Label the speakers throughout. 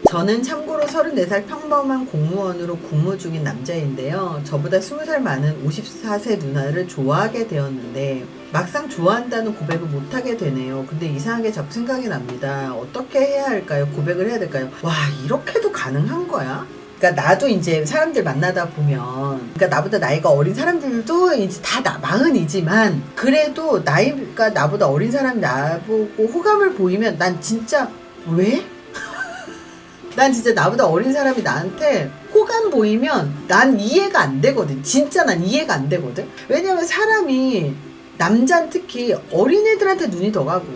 Speaker 1: 저는 참고로 34살 평범한 공무원으로 근무 중인 남자인데요. 저보다 20살 많은 54세 누나를 좋아하게 되었는데 막상 좋아한다는 고백을 못하게 되네요. 근데 이상하게 자꾸 생각이 납니다. 어떻게 해야 할까요? 고백을 해야 될까요? 와, 이렇게도 가능한 거야? 그러니까 나도 이제 사람들 만나다 보면, 그러니까 나보다 나이가 어린 사람들도 이제 다 마흔이지만 그래도 나이가 나보다 어린 사람이 나보고 호감을 보이면 난 진짜 왜? 난 진짜 나보다 어린 사람이 나한테 호감 보이면 난 이해가 안 되거든. 진짜 난 이해가 안 되거든. 왜냐면 사람이, 남자는 특히 어린애들한테 눈이 더 가고,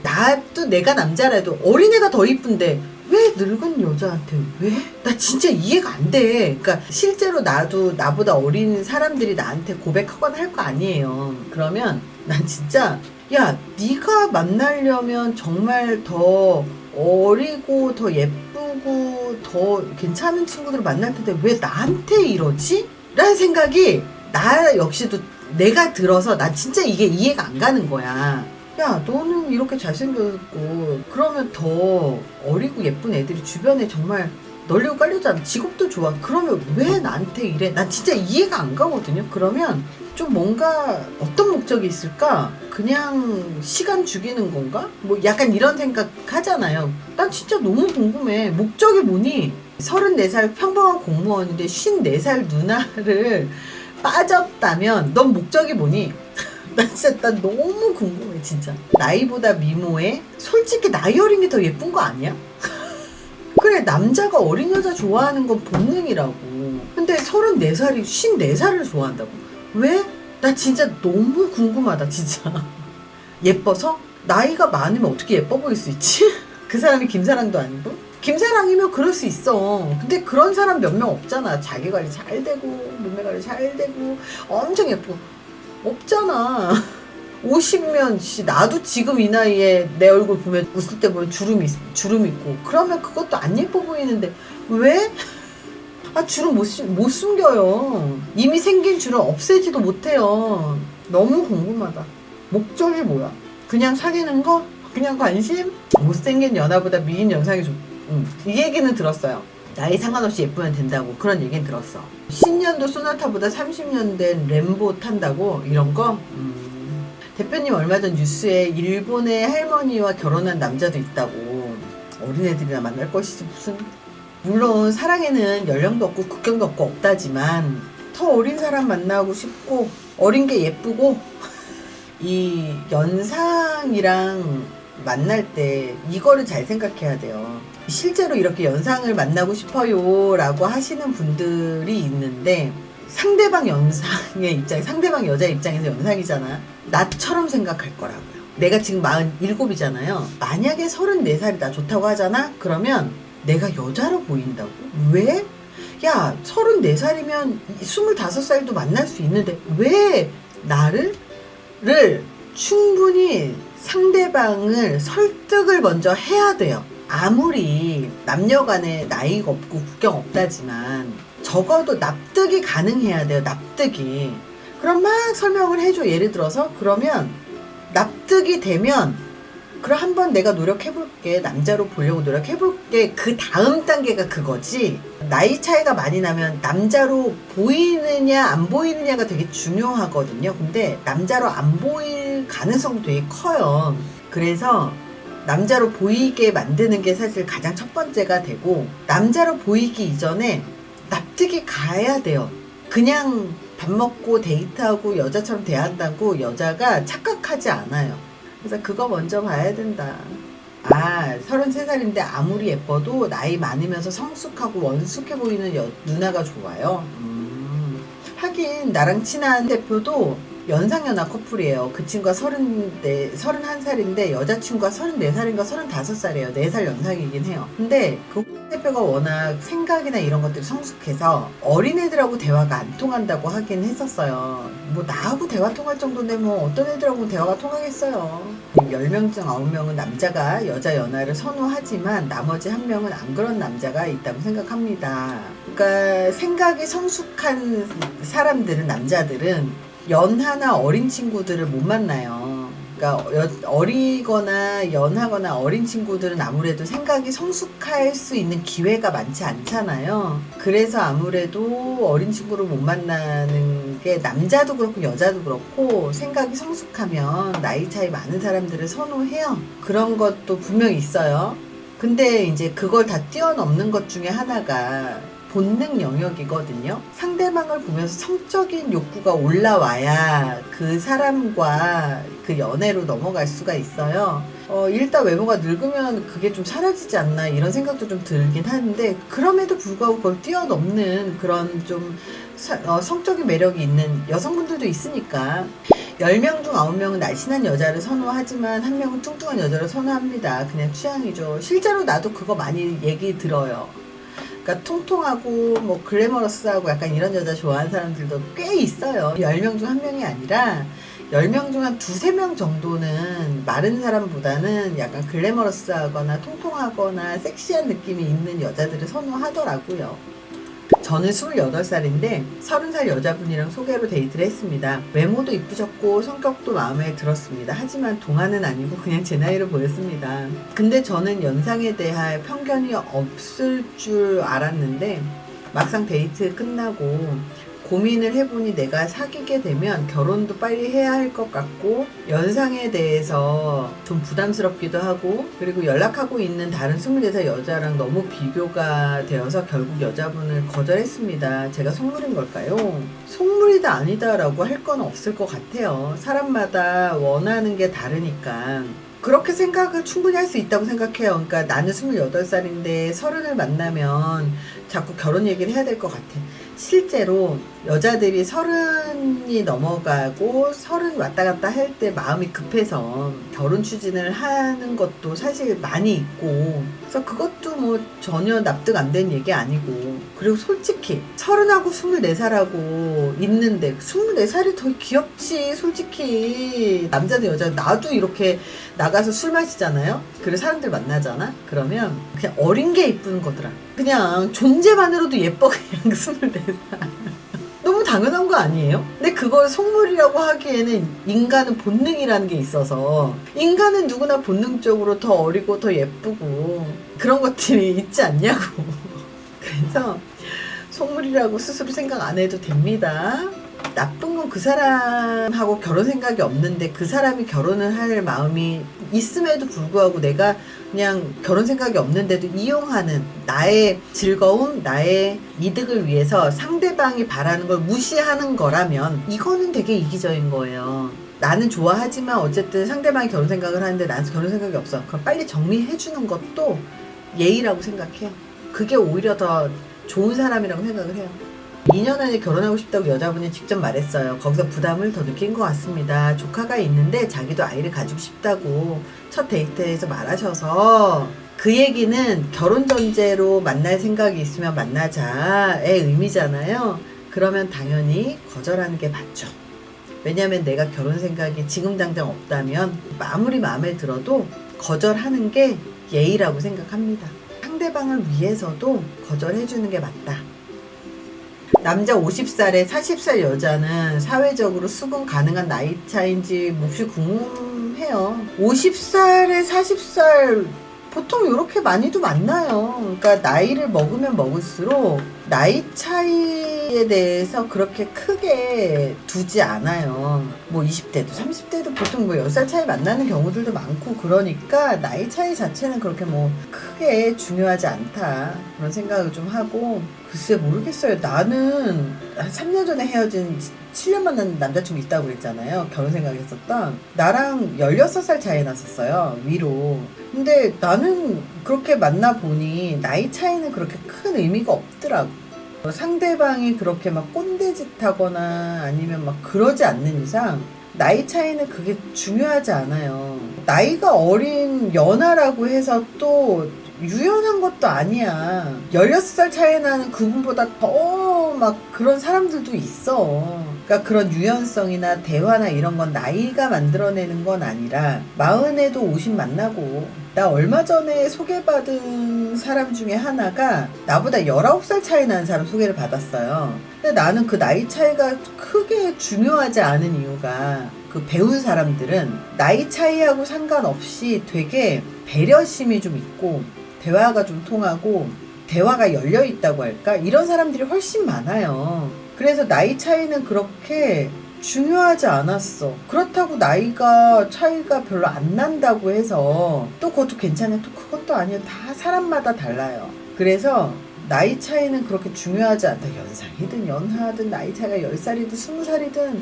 Speaker 1: 나도 내가 남자라도 어린애가 더 이쁜데 왜 늙은 여자한테 왜? 나 진짜 이해가 안 돼. 그러니까 실제로 나도 나보다 어린 사람들이 나한테 고백하거나 할 거 아니에요. 그러면 난 진짜, 야, 네가 만나려면 정말 더 어리고 더 예쁘고 더 괜찮은 친구들을 만날 텐데 왜 나한테 이러지? 라는 생각이 나 역시도 내가 들어서 나 진짜 이게 이해가 안 가는 거야. 야, 너는 이렇게 잘생겼고 그러면 더 어리고 예쁜 애들이 주변에 정말 널리고 깔리잖아. 직업도 좋아. 그러면 왜 나한테 이래? 난 진짜 이해가 안 가거든요. 그러면 좀 뭔가 어떤 목적이 있을까? 그냥 시간 죽이는 건가? 뭐 약간 이런 생각 하잖아요. 난 진짜 너무 궁금해. 목적이 뭐니? 34살 평범한 공무원인데 54살 누나를 빠졌다면 넌 목적이 뭐니? 난 너무 궁금해 진짜. 나이보다 미모에 솔직히 나이 어린 게 더 예쁜 거 아니야? 그래, 남자가 어린 여자 좋아하는 건 본능이라고. 근데 34살이 54살을 좋아한다고? 왜? 나 진짜 너무 궁금하다 진짜. 예뻐서? 나이가 많으면 어떻게 예뻐 보일 수 있지? 그 사람이 김사랑도 아니고? 김사랑이면 그럴 수 있어. 근데 그런 사람 몇 명 없잖아. 자기 관리 잘 되고 몸매 관리 잘 되고 엄청 예쁘고. 없잖아. 50면 나도 지금 이 나이에 내 얼굴 보면 웃을 때 보면 주름 있고 그러면 그것도 안 예뻐 보이는데 왜? 아, 주름 못 숨겨요. 이미 생긴 주름 없애지도 못해요. 너무 궁금하다. 목적이 뭐야? 그냥 사귀는 거? 그냥 관심? 못생긴 연하보다 미인 연상이 이 얘기는 들었어요. 나이 상관없이 예쁘면 된다고 그런 얘기는 들었어. 10년도 소나타보다 30년 된 램보 탄다고 이런 거? 대표님 얼마 전 뉴스에 일본의 할머니와 결혼한 남자도 있다고. 어린애들이나 만날 것이지 무슨. 물론 사랑에는 연령도 없고 국경도 없고 없다지만 더 어린 사람 만나고 싶고 어린 게 예쁘고 이 연상이랑 만날 때 이거를 잘 생각해야 돼요. 실제로 이렇게 연상을 만나고 싶어요 라고 하시는 분들이 있는데 상대방 연상의 입장, 상대방 여자 입장에서 연상이잖아. 나처럼 생각할 거라고요. 내가 지금 47이잖아요. 만약에 34살이 나 좋다고 하잖아? 그러면 내가 여자로 보인다고? 왜? 야, 34살이면 25살도 만날 수 있는데 왜 나를? 충분히 상대방을 설득을 먼저 해야 돼요. 아무리 남녀간에 나이가 없고 국경 없다지만 적어도 납득이 가능해야 돼요. 납득이. 그럼 막 설명을 해줘. 예를 들어서 그러면 납득이 되면 그럼 한번 내가 노력해볼게. 남자로 보려고 노력해볼게. 그 다음 단계가 그거지. 나이 차이가 많이 나면 남자로 보이느냐 안 보이느냐가 되게 중요하거든요. 근데 남자로 안 보일 가능성도 되게 커요. 그래서 남자로 보이게 만드는 게 사실 가장 첫 번째가 되고, 남자로 보이기 이전에 납득이 가야 돼요. 그냥 밥 먹고 데이트하고 여자처럼 대한다고 여자가 착각하지 않아요. 그래서 그거 먼저 봐야 된다. 아, 33살인데 아무리 예뻐도 나이 많으면서 성숙하고 원숙해 보이는 누나가 좋아요. 하긴 나랑 친한 대표도 연상연하 커플이에요. 그 친구가 31살인데 여자친구가 34살인가 35살이에요. 4살 연상이긴 해요. 근데 그 대표가 워낙 생각이나 이런 것들이 성숙해서 어린애들하고 대화가 안 통한다고 하긴 했었어요. 뭐 나하고 대화 통할 정도인데 뭐 어떤 애들하고 대화가 통하겠어요. 10명 중 9명은 남자가 여자 연하를 선호하지만 나머지 1명은 안 그런 남자가 있다고 생각합니다. 그러니까 생각이 성숙한 사람들은, 남자들은 연하나 어린 친구들을 못 만나요. 그러니까 어리거나 연하거나 어린 친구들은 아무래도 생각이 성숙할 수 있는 기회가 많지 않잖아요. 그래서 아무래도 어린 친구를 못 만나는 게 남자도 그렇고 여자도 그렇고 생각이 성숙하면 나이 차이 많은 사람들을 선호해요. 그런 것도 분명히 있어요. 근데 이제 그걸 다 뛰어넘는 것 중에 하나가 본능 영역이거든요. 상대방을 보면서 성적인 욕구가 올라와야 그 사람과 그 연애로 넘어갈 수가 있어요. 일단 외모가 늙으면 그게 좀 사라지지 않나 이런 생각도 좀 들긴 하는데, 그럼에도 불구하고 그걸 뛰어넘는 그런 좀 성적인 매력이 있는 여성분들도 있으니까 10명 중 9명은 날씬한 여자를 선호하지만 1명은 뚱뚱한 여자를 선호합니다. 그냥 취향이죠. 실제로 나도 그거 많이 얘기 들어요. 그러니까 통통하고 뭐 글래머러스하고 약간 이런 여자 좋아하는 사람들도 꽤 있어요. 10명 중 1명이 아니라 10명 중 한 2~3명 정도는 마른 사람보다는 약간 글래머러스하거나 통통하거나 섹시한 느낌이 있는 여자들을 선호하더라고요. 저는 28살인데 30살 여자분이랑 소개로 데이트를 했습니다. 외모도 이쁘셨고 성격도 마음에 들었습니다. 하지만 동안은 아니고 그냥 제 나이로 보였습니다. 근데 저는 연상에 대한 편견이 없을 줄 알았는데 막상 데이트 끝나고 고민을 해보니 내가 사귀게 되면 결혼도 빨리 해야 할 것 같고 연상에 대해서 좀 부담스럽기도 하고, 그리고 연락하고 있는 다른 24살 여자랑 너무 비교가 되어서 결국 여자분을 거절했습니다. 제가 속물인 걸까요? 속물이다 아니다 라고 할 건 없을 것 같아요. 사람마다 원하는 게 다르니까 그렇게 생각을 충분히 할 수 있다고 생각해요. 그러니까 나는 28살인데 30을 만나면 자꾸 결혼 얘기를 해야 될 것 같아. 실제로 여자들이 30이 넘어가고 30 왔다 갔다 할 때 마음이 급해서 결혼 추진을 하는 것도 사실 많이 있고, 그래서 그것도 뭐 전혀 납득 안 되는 얘기 아니고, 그리고 솔직히 30하고 24살하고 있는데 24살이 더 귀엽지. 솔직히 남자든 여자든 나도 이렇게 나가서 술 마시잖아요. 그리고 사람들 만나잖아. 그러면 그냥 어린 게 이쁜 거더라. 그냥 존재만으로도 예뻐. 그냥 24살 너무 당연한 거 아니에요? 근데 그걸 속물이라고 하기에는 인간은 본능이라는 게 있어서, 인간은 누구나 본능적으로 더 어리고 더 예쁘고 그런 것들이 있지 않냐고. 그래서 속물이라고 스스로 생각 안 해도 됩니다. 나쁜 건 그 사람하고 결혼 생각이 없는데 그 사람이 결혼을 할 마음이 있음에도 불구하고 내가 그냥 결혼 생각이 없는데도 이용하는, 나의 즐거움, 나의 이득을 위해서 상대방이 바라는 걸 무시하는 거라면 이거는 되게 이기적인 거예요. 나는 좋아하지만 어쨌든 상대방이 결혼 생각을 하는데 나는 결혼 생각이 없어. 그럼 빨리 정리해 주는 것도 예의라고 생각해요. 그게 오히려 더 좋은 사람이라고 생각을 해요. 2년 안에 결혼하고 싶다고 여자분이 직접 말했어요. 거기서 부담을 더 느낀 것 같습니다. 조카가 있는데 자기도 아이를 가지고 싶다고 첫 데이트에서 말하셔서, 그 얘기는 결혼 전제로 만날 생각이 있으면 만나자의 의미잖아요. 그러면 당연히 거절하는 게 맞죠. 왜냐면 내가 결혼 생각이 지금 당장 없다면 아무리 마음에 들어도 거절하는 게 예의라고 생각합니다. 상대방을 위해서도 거절해주는 게 맞다. 남자 50살에 40살 여자는 사회적으로 수긍 가능한 나이 차인지 몹시 궁금해요. 50살에 40살 보통 이렇게 많이도 만나요. 그러니까 나이를 먹으면 먹을수록 나이 차이에 대해서 그렇게 크게 두지 않아요. 뭐 20대도 30대도 보통 뭐 10살 차이 만나는 경우들도 많고, 그러니까 나이 차이 자체는 그렇게 뭐 크게 중요하지 않다 그런 생각을 좀 하고, 글쎄 모르겠어요. 나는 3년 전에 헤어진 7년 만난 남자친구 있다고 그랬잖아요. 결혼 생각했었던. 나랑 16살 차이 났었어요. 위로. 근데 나는 그렇게 만나보니 나이 차이는 그렇게 큰 의미가 없더라고. 상대방이 그렇게 막 꼰대짓 하거나 아니면 막 그러지 않는 이상 나이 차이는 그게 중요하지 않아요. 나이가 어린 연하라고 해서 또 유연한 것도 아니야. 16살 차이 나는 그분보다 더 막 그런 사람들도 있어. 그러니까 그런 유연성이나 대화나 이런 건 나이가 만들어내는 건 아니라 40에도 50 만나고. 나 얼마 전에 소개받은 사람 중에 하나가 나보다 19살 차이 나는 사람 소개를 받았어요. 근데 나는 그 나이 차이가 크게 중요하지 않은 이유가 그 배운 사람들은 나이 차이하고 상관없이 되게 배려심이 좀 있고 대화가 좀 통하고 대화가 열려있다고 할까? 이런 사람들이 훨씬 많아요. 그래서 나이 차이는 그렇게 중요하지 않았어. 그렇다고 나이가 차이가 별로 안 난다고 해서 또 그것도 괜찮아. 또 그것도 아니에요. 다 사람마다 달라요. 그래서 나이 차이는 그렇게 중요하지 않다. 연상이든 연하든 나이 차이가 10살이든 20살이든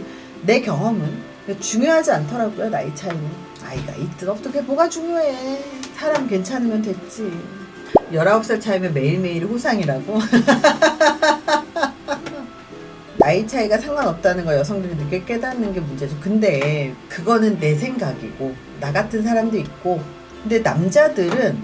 Speaker 1: 내 경험은 중요하지 않더라고요. 나이 차이는. 아이가 있든 없든 그게 뭐가 중요해. 사람 괜찮으면 됐지. 19살 차이면 매일매일 호상이라고? 나이 차이가 상관없다는 거 여성들이 늦게 깨닫는 게 문제죠. 근데 그거는 내 생각이고 나 같은 사람도 있고, 근데 남자들은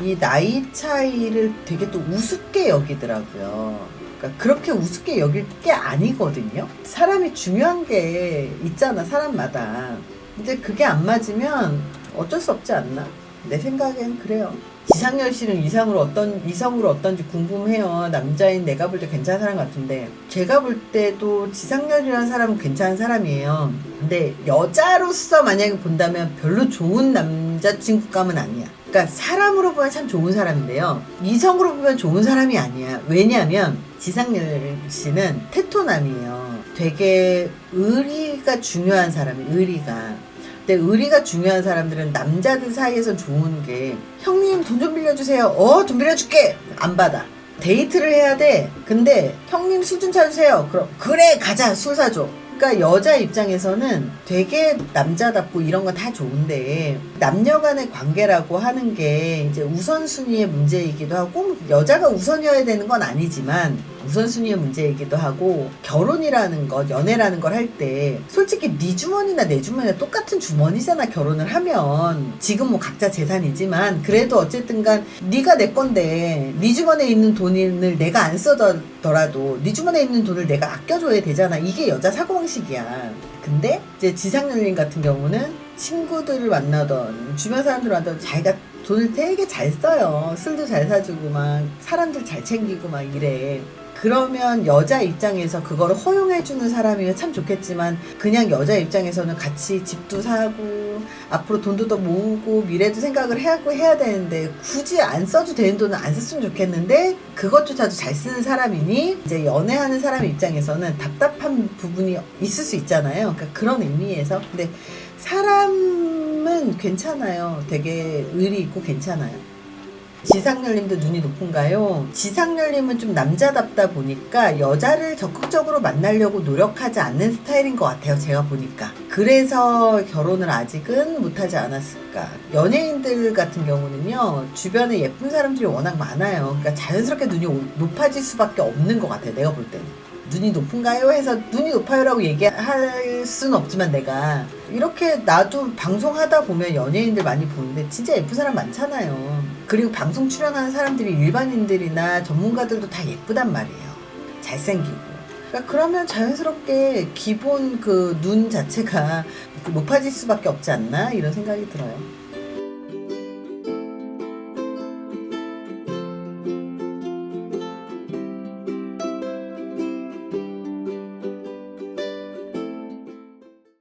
Speaker 1: 이 나이 차이를 되게 또 우습게 여기더라고요. 그러니까 그렇게 우습게 여길 게 아니거든요. 사람이 중요한 게 있잖아, 사람마다. 근데 그게 안 맞으면 어쩔 수 없지 않나? 내 생각엔 그래요. 지상렬 씨는 이성으로 어떤지 궁금해요. 남자인 내가 볼 때 괜찮은 사람 같은데, 제가 볼 때도 지상렬이라는 사람은 괜찮은 사람이에요. 근데 여자로서 만약에 본다면 별로 좋은 남자친구감은 아니야. 그러니까 사람으로 보면 참 좋은 사람인데요, 이성으로 보면 좋은 사람이 아니야. 왜냐하면 지상렬 씨는 테토남이에요. 되게 의리가 중요한 사람이에요. 의리가. 근데 의리가 중요한 사람들은 남자들 사이에서 좋은 게, 형님 돈 좀 빌려주세요. 돈 빌려줄게. 안 받아. 데이트를 해야 돼. 근데 형님 술 좀 사주세요. 그럼 그래 가자, 술 사줘. 그러니까 여자 입장에서는 되게 남자답고 이런 건 다 좋은데, 남녀 간의 관계라고 하는 게 이제 우선순위의 문제이기도 하고, 여자가 우선이어야 되는 건 아니지만 우선순위의 문제이기도 하고, 결혼이라는 것, 연애라는 걸 할 때 솔직히 네 주머니나 내 주머니나 똑같은 주머니잖아. 결혼을 하면 지금 뭐 각자 재산이지만 그래도 어쨌든 간 네가 내 건데 네 주머니에 있는 돈을 내가 안 써더라도 네 주머니에 있는 돈을 내가 아껴줘야 되잖아. 이게 여자 사고방식이야. 근데 이제 지상렬님 같은 경우는 친구들을 만나던 주변 사람들을 만나던 자기가 돈을 되게 잘 써요. 술도 잘 사주고 막 사람들 잘 챙기고 막 이래. 그러면 여자 입장에서 그거를 허용해주는 사람이면 참 좋겠지만, 그냥 여자 입장에서는 같이 집도 사고 앞으로 돈도 더 모으고 미래도 생각을 해야 되는데, 굳이 안 써도 되는 돈은 안 썼으면 좋겠는데 그것조차도 잘 쓰는 사람이니 이제 연애하는 사람 입장에서는 답답한 부분이 있을 수 있잖아요. 그러니까 그런 의미에서. 근데 사람은 괜찮아요. 되게 의리 있고 괜찮아요. 지상렬님도 눈이 높은가요? 지상렬님은 좀 남자답다 보니까 여자를 적극적으로 만나려고 노력하지 않는 스타일인 것 같아요. 제가 보니까. 그래서 결혼을 아직은 못하지 않았을까. 연예인들 같은 경우는요, 주변에 예쁜 사람들이 워낙 많아요. 그러니까 자연스럽게 눈이 높아질 수밖에 없는 것 같아요. 내가 볼 때는. 눈이 높은가요? 해서 눈이 높아요라고 얘기할 수는 없지만, 내가 이렇게 나도 방송하다 보면 연예인들 많이 보는데 진짜 예쁜 사람 많잖아요. 그리고 방송 출연하는 사람들이 일반인들이나 전문가들도 다 예쁘단 말이에요. 잘생기고. 그러니까 그러면 자연스럽게 기본 그 눈 자체가 높아질 수밖에 없지 않나, 이런 생각이 들어요.